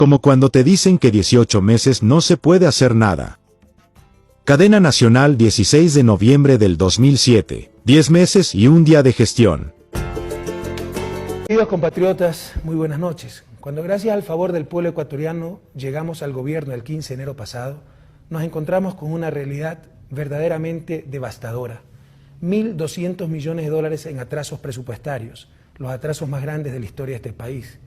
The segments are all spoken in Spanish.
Como cuando te dicen que 18 meses no se puede hacer nada. Cadena Nacional, 16 de noviembre del 2007. 10 meses y un día de gestión. Queridos compatriotas, muy buenas noches. Cuando gracias al favor del pueblo ecuatoriano llegamos al gobierno el 15 de enero pasado, nos encontramos con una realidad verdaderamente devastadora. 1.200 millones de dólares en atrasos presupuestarios, los atrasos más grandes de la historia de este país.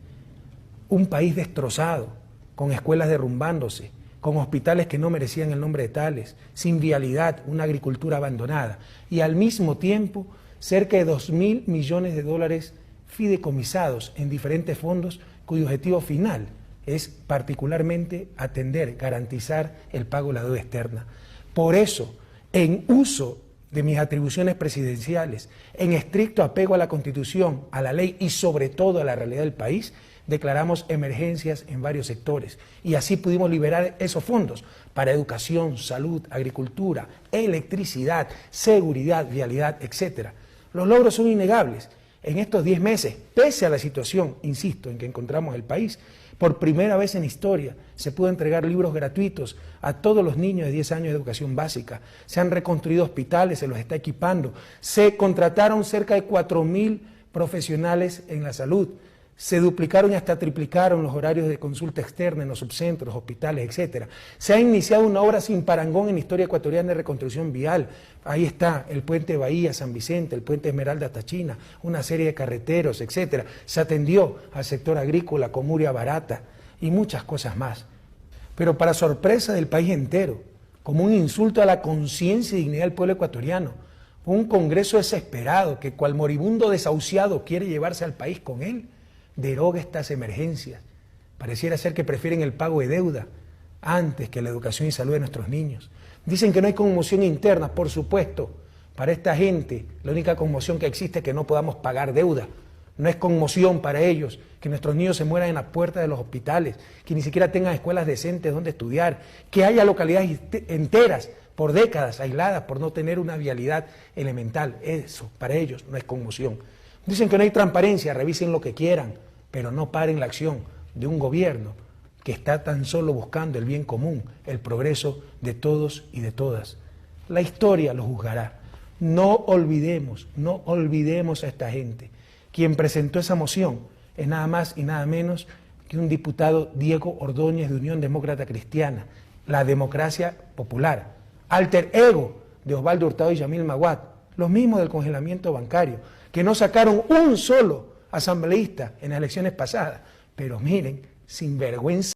Un país destrozado, con escuelas derrumbándose, con hospitales que no merecían el nombre de tales, sin vialidad, una agricultura abandonada y al mismo tiempo cerca de 2.000 millones de dólares fideicomisados en diferentes fondos cuyo objetivo final es particularmente atender, garantizar el pago de la deuda externa. Por eso, en uso de mis atribuciones presidenciales, en estricto apego a la Constitución, a la ley y sobre todo a la realidad del país, declaramos emergencias en varios sectores y así pudimos liberar esos fondos para educación, salud, agricultura, electricidad, seguridad, vialidad, etc. Los logros son innegables. En estos 10 meses, pese a la situación, insisto, en que encontramos el país, por primera vez en la historia se pudo entregar libros gratuitos a todos los niños de 10 años de educación básica, se han reconstruido hospitales, se los está equipando, se contrataron cerca de 4.000 profesionales en la salud, se duplicaron y hasta triplicaron los horarios de consulta externa en los subcentros, hospitales, etc. Se ha iniciado una obra sin parangón en la historia ecuatoriana de reconstrucción vial. Ahí está el puente Bahía-San Vicente, el puente Esmeralda-Tachina, una serie de carreteros, etc. Se atendió al sector agrícola con Muria Barata y muchas cosas más. Pero para sorpresa del país entero, como un insulto a la conciencia y dignidad del pueblo ecuatoriano, un Congreso desesperado que cual moribundo desahuciado quiere llevarse al país con él, deroga estas emergencias. Pareciera ser que prefieren el pago de deuda antes que la educación y salud de nuestros niños. Dicen que no hay conmoción interna, por supuesto. Para esta gente, la única conmoción que existe es que no podamos pagar deuda. No es conmoción para ellos que nuestros niños se mueran en las puertas de los hospitales, que ni siquiera tengan escuelas decentes donde estudiar, que haya localidades enteras por décadas aisladas por no tener una vialidad elemental. Eso, para ellos, no es conmoción. Dicen que no hay transparencia, revisen lo que quieran, pero no paren la acción de un gobierno que está tan solo buscando el bien común, el progreso de todos y de todas. La historia lo juzgará. No olvidemos a esta gente. Quien presentó esa moción es nada más y nada menos que un diputado Diego Ordóñez de Unión Demócrata Cristiana, la democracia popular, alter ego de Osvaldo Hurtado y Yamil Maguad, los mismos del congelamiento bancario, que no sacaron un solo asambleísta en las elecciones pasadas, pero miren, sin vergüenza.